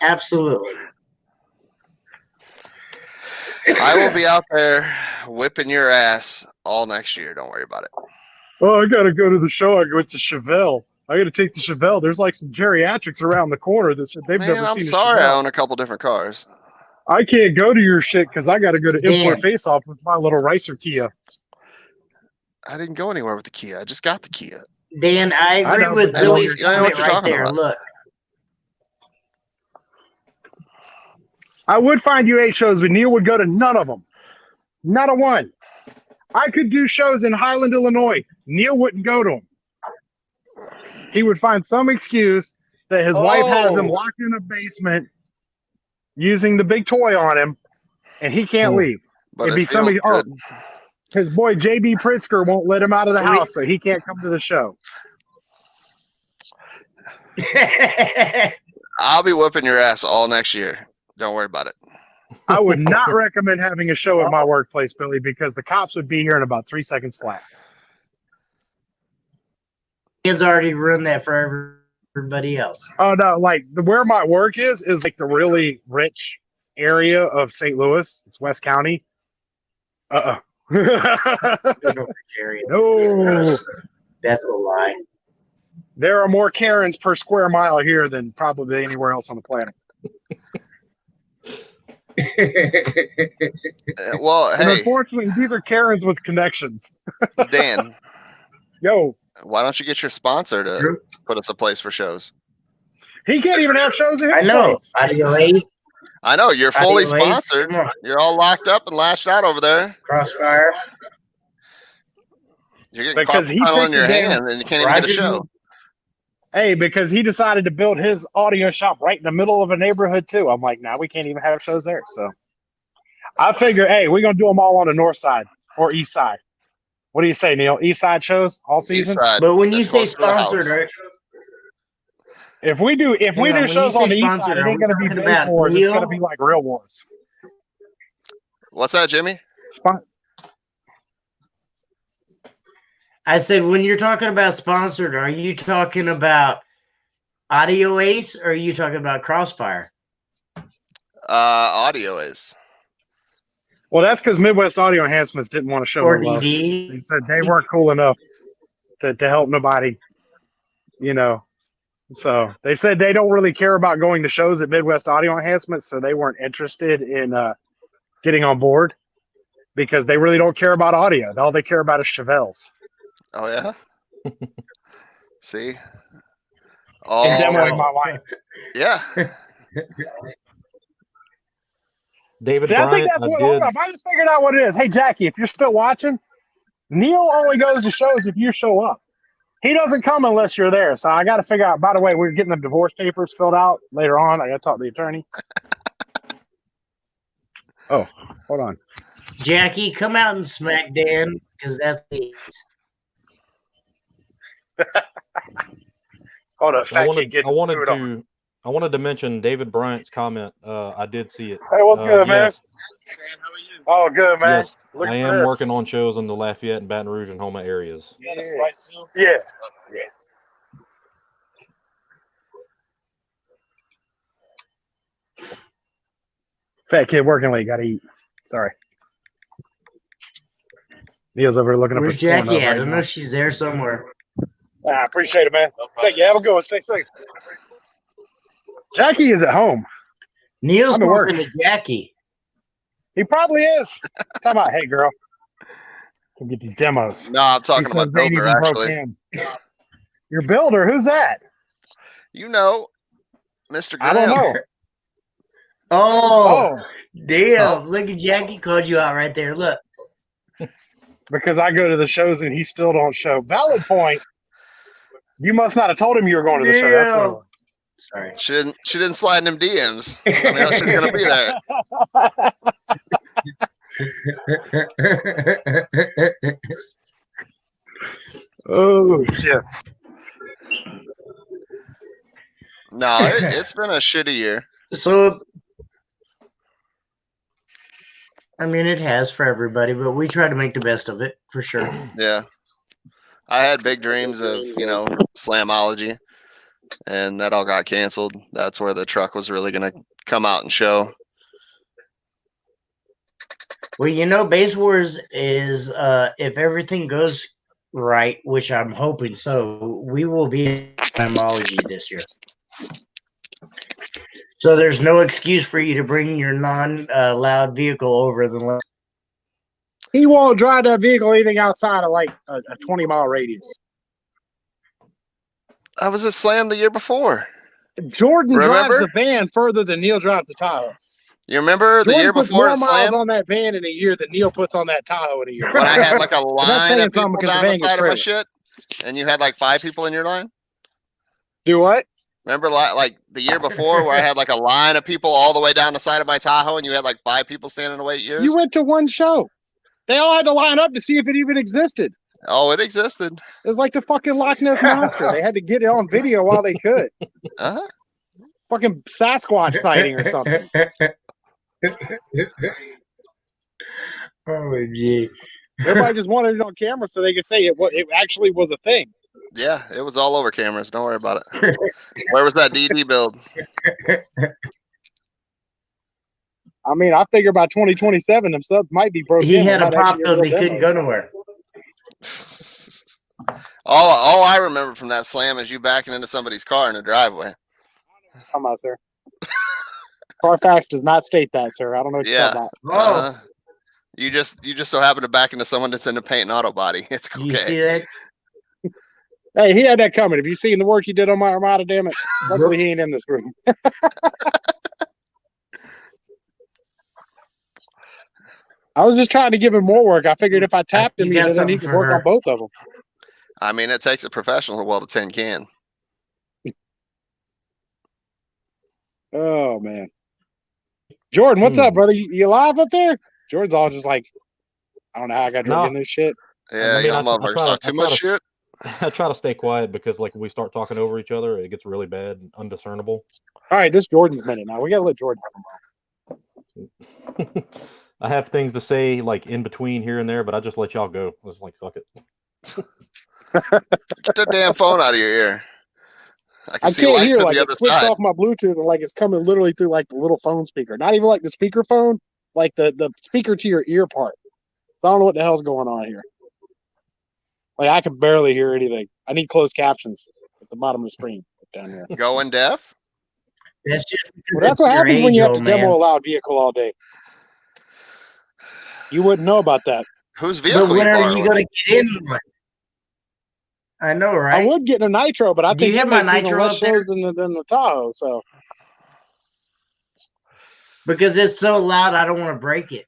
Absolutely. I will be out there whipping your ass all next year. Don't worry about it. Oh, I gotta go to the show. I go to Chevelle. I gotta take the Chevelle. There's like some geriatrics around the corner that said they've Man, never I'm seen sorry a I Chevelle. own a couple different cars. I can't go to your shit because I gotta go to Dan. Import Face Off with my little Ricer Kia. I didn't go anywhere with the Kia. I just got the Kia. Dan, I I agree know, with but I know Billy's what comment you're right talking there. about. Look, I would find you 8 shows, but Neil would go to none of them. Not a one. I could do shows in Highland, Illinois. Neil wouldn't go to them. He would find some excuse that his wife has him Oh. locked in a basement using the big toy on him, and he can't leave. But It'd it be feels somebody. Oh, good. his boy JB Pritzker won't let him out of the Can we- house, so he can't come to the show. I'll be whooping your ass all next year. Don't worry about it. I would not recommend having a show at my workplace, Billy, because the cops would be here in about 3 seconds flat. he has already ruined that for everybody else. Oh no, like where my work is like the really rich area of St. Louis. It's West County. No, That's a lie. there are more Karens per square mile here than probably anywhere else on the planet. Well, And hey, unfortunately, these are Karens with connections. Dan, Yo, why don't you get your sponsor to put us a place for shows? he can't even have shows in his I know. place. Audio Ace. I know you're fully Audio Ace, sponsored. come on. You're all locked up and lashed out over there. Crossfire. You're getting Because carpal he tunnel in took your the damn- hand and you can't even get a Roger show. Hey, because he decided to build his audio shop right in the middle of a neighborhood too. I'm like, nah, we can't even have shows there. So I figure, hey, we're gonna do them all on the north side or east side. What do you say, Neil? East side shows all East season? side, But when you as say close to the house. sponsored, are, If we do Hang on, when you shows say on the east sponsored, side, it are ain't we gonna be talking base about wars. It's Neil? gonna be like real wars. What's that, Jimmy? I said, when you're talking about sponsored, are you talking about Audio Ace or are you talking about Crossfire? Audio is. Well, that's because Midwest Audio Enhancements didn't want to show Or no love. They DD? said they weren't cool enough to help nobody, So they said they don't really care about going to shows at Midwest Audio Enhancements, so they weren't interested in getting on board because they really don't care about audio. All they care about is Chevelle's. Oh yeah. See. And Oh demoing my wife. yeah. David See, I think Bryant, that's I what. did. Hold up, I just figured out what it is. Hey, Jackie, if you're still watching, Neil only goes to shows if you show up. He doesn't come unless you're there. So I got to figure out. By the way, we're getting the divorce papers filled out later on. I got to talk to the attorney. Oh, hold on. Jackie, come out and smack Dan because that's the. Hold on. I Fat wanted, kid getting I wanted screwed on. I wanted to mention David Bryant's comment. I did see it. Hey, what's good, man? Yes, Oh, good, man. yes, Look I at am this. working on shows in the Lafayette and Baton Rouge and Homa areas. Yeah. Yeah. Fat kid working late. Got to eat. Sorry. Neil's over here looking Where's up his porn Jackie up at? right I don't now. know. She's there somewhere. I appreciate it, man. Thank you. Have a good one. Stay safe. Jackie is at home. Neil's I'm at work. talking to Jackie. He probably is. Talk about, hey, girl. Can get these demos. No, I'm talking He to my says babies builder and broke actually. him. Your builder? Who's that? You know, Mr. I don't Graham. know. Oh, Oh, damn. Look at Jackie called you out right there. Look. because I go to the shows and he still don't show. Valid point. You must not have told him you were going to the show. That's what it was. Sorry. She didn't slide in them DMs. I mean, she's gonna be there. Oh, shit. No, it's been a shitty year. So, I mean, it has for everybody, but we try to make the best of it for sure. Yeah. I had big dreams of, Slamology, and that all got canceled. That's where the truck was really going to come out and show. Well, Base Wars is, if everything goes right, which I'm hoping so, we will be in Slamology this year. So there's no excuse for you to bring your non-loud vehicle over the line. He won't drive that vehicle anything outside of like a 20-mile radius. I was at Slam the year before. Jordan Remember? drives the van further than Neil drives the Tahoe. You remember the Jordan year puts before more at miles Slam on that van in a year than Neil puts on that Tahoe in a year. when I had like a that's line saying of something people because the down the van gets side of my trailer. shit, and you had like 5 people in your line? Do what? Remember like the year before where I had like a line of people all the way down the side of my Tahoe, and you had like 5 people standing away at yours? You went to one show. They all had to line up to see if it even existed. Oh, it existed. It was like the fucking Loch Ness Monster. They had to get it on video while they could. Uh-huh. Fucking Sasquatch sighting or something. Oh, gee. Everybody just wanted it on camera so they could say it actually was a thing. Yeah, it was all over cameras. Don't worry about it. Where was that DD build? I mean, I figure by 2027, them subs might be broken. He had a pop build and he couldn't go nowhere. All I remember from that Slam is you backing into somebody's car in the driveway. Come on, sir. Carfax does not state that, sir. I don't know what you're Yeah. talking about. Oh, You just so happen to back into someone that's into paint and auto body. It's do you okay. see that? Hey, he had that coming. Have you seen the work he did on my Armada? Damn it! Luckily, he ain't in this group. I was just trying to give him more work. I figured if I tapped him, You got then he something could for work her. on both of them. I mean, it takes a professional to weld a tin can. Oh man, Jordan, what's up, brother? You live up there? Jordan's all just like, I don't know how I got drunk in this shit. Yeah, mean, y'all I motherfuckers try talk to- too I much try shit. I try to stay quiet because like we start talking over each other, it gets really bad and undiscernible. All right, this Jordan's minute now. We gotta let Jordan. I have things to say like in between here and there, but I just let y'all go. I was like, fuck it. Get that damn phone out of your ear. I can I see can't light hear to like the it other switched side. off my Bluetooth and like it's coming literally through like the little phone speaker. Not even like the speaker phone, like the speaker to your ear part. So I don't know what the hell's going on here. Like I can barely hear anything. I need closed captions at the bottom of the screen down here. Going deaf? That's just Well, that's what your happens when age, you have to old demo man. a loud vehicle all day. You wouldn't know about that. Whose But vehicle when you are borrowing? you going to get in one? I know, I right? would get in a Nitro, but I Do think you it have my makes even Nitro less up there? shows than the Tahoe. So Because it's so loud, I don't want to break it.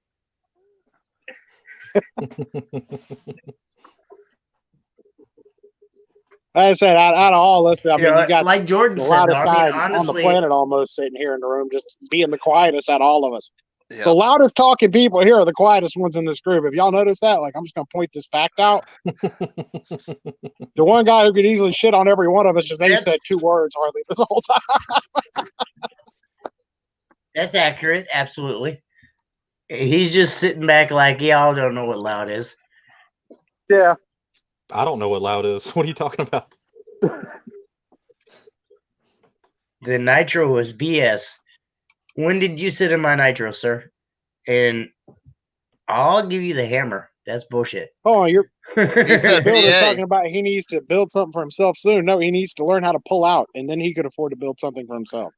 like I said, out of all this, I mean, you got like Jordan the said, loudest though, I guy mean, on the honestly, planet almost sitting here in the room, just being the quietest out of all of us. Yeah. The loudest talking people here are the quietest ones in this group. If y'all notice that, like I'm just gonna point this fact out. The one guy who could easily shit on every one of us just ain't said 2 words hardly the whole time. that's accurate. Absolutely. He's just sitting back like, y'all don't know what loud is. Yeah. I don't know what loud is. What are you talking about? The Nitro was BS. When did you sit in my Nitro, sir? And I'll give you the hammer. That's bullshit. Oh, you're He said Bill was BA. talking about he needs to build something for himself soon. No, he needs to learn how to pull out, and then he could afford to build something for himself.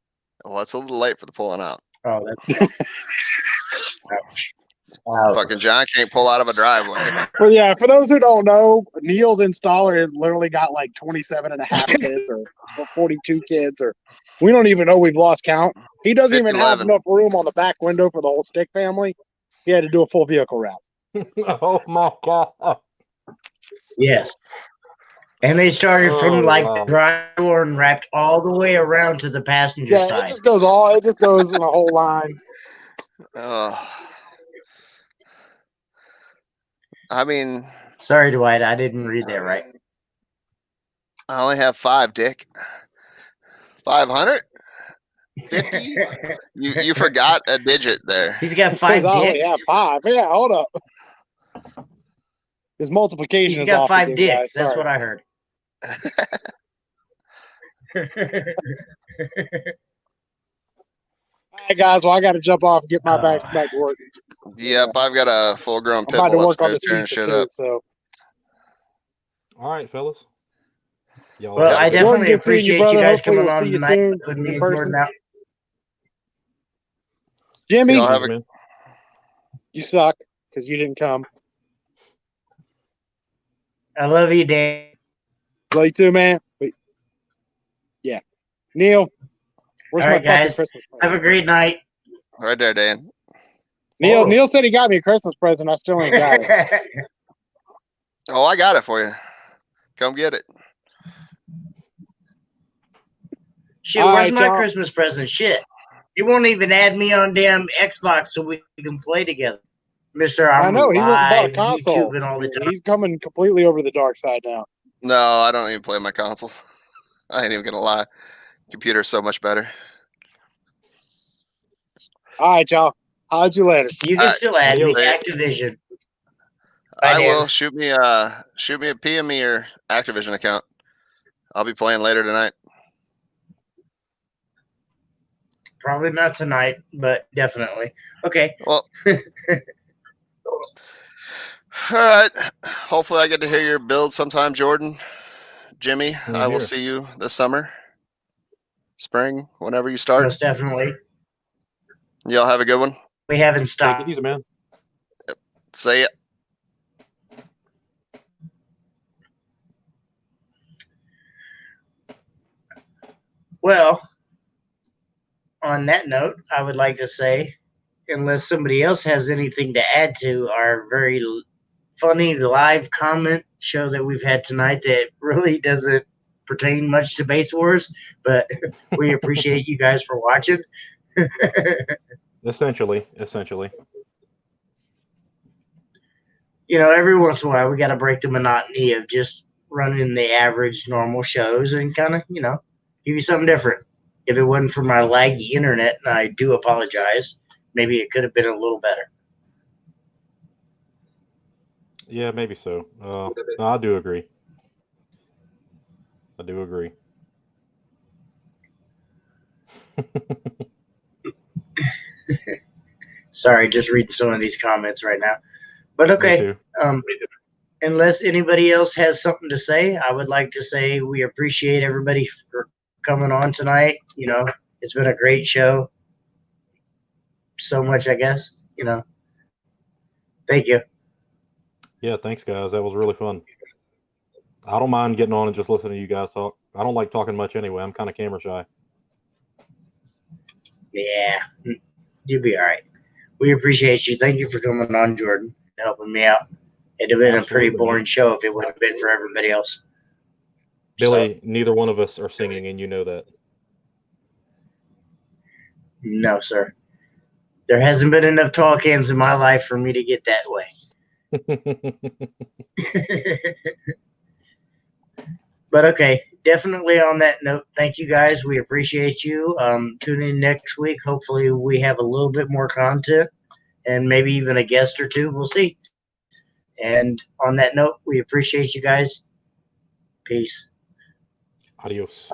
Well, it's a little late for the pulling out. Oh, that's ouch. Ouch. Fucking John can't pull out of a driveway. Well, yeah, for those who don't know, Neil's installer has literally got like 27 and a half kids or 42 kids, or we don't even know, we've lost count. He doesn't even have 11. enough room on the back window for the whole Stick family. He had to do a full vehicle wrap. Oh my god. Yes. And they started Oh, from like wow. the drive door and wrapped all the way around to the passenger Yeah, it side. just goes in a whole line. I mean, Sorry, Dwight, I didn't read that right. I only have 5, Dick. 500? 50? You forgot a digit there. He's got It 5 says I only dicks. have 5. Yeah, hold up. His multiplication He's is got off 5 again, dicks. guys. That's Sorry. what I heard. All right, guys. Well, I got to jump off and get my back to work. Yep, I've got a full-grown I'm pit about to bull work on upstairs the tearing pizza shit too. up. So, All right, fellas. Y'all Well, have a I good definitely Jordan, good seeing you, appreciate brother. you guys Hopefully coming we'll on see you tonight soon with me in and person. Jordan out. Jimmy, Y'all have one, a man. you suck because you didn't come. I love you, Dan. Love you too, man. But, yeah. Neil, where's All my right, fucking guys. Christmas present? Have a great night. Right there, Dan. Neil, Oh. Neil said he got me a Christmas present. I still ain't got it. Oh, I got it for you. Come get it. Shit, All where's right, my y'all. Christmas present? Shit. You won't even add me on damn Xbox so we can play together. Mister, I'm I know he went and bought a live console. YouTubing all the time. He's coming completely over the dark side now. No, I don't even play my console. I ain't even gonna lie. Computer's so much better. All right, y'all. How'd you later? You can Alright, still add me. Neil. Activision. Bye, I Dan. will shoot me a PME or Activision account. I'll be playing later tonight. Probably not tonight, but definitely. Okay. Well, all right. Hopefully, I get to hear your build sometime, Jordan. Jimmy, Same I will here. see you this summer, spring, whenever you start. Most definitely. Y'all have a good one. We haven't Take stopped. it easy, man. See ya. Well, on that note, I would like to say, unless somebody else has anything to add to our very funny live comment show that we've had tonight that really doesn't pertain much to Base Wars, but we appreciate you guys for watching. Essentially. You know, every once in a while we got to break the monotony of just running the average normal shows and kind of, you know, give you something different. If it wasn't for my laggy internet, and I do apologize, maybe it could have been a little better. Yeah, maybe so. No, I do agree. Sorry, just reading some of these comments right now. But Me okay, too. unless anybody else has something to say, I would like to say we appreciate everybody for coming on tonight. You know, it's been a great show. So much, I guess. You know, thank you. Yeah, thanks, guys. That was really fun. I don't mind getting on and just listening to you guys talk. I don't like talking much anyway. I'm kind of camera shy. Yeah, you'll be all right. We appreciate you. Thank you for coming on, Jordan, and helping me out. It'd have been a pretty Absolutely, boring man. show if it would have been for everybody else. Billy, neither one of us are singing, and you know that. No, sir. There hasn't been enough tall cans in my life for me to get that way. But okay, definitely on that note, thank you guys. We appreciate you. Tune in next week. Hopefully, we have a little bit more content and maybe even a guest or two. We'll see. And on that note, we appreciate you guys. Peace. Adios.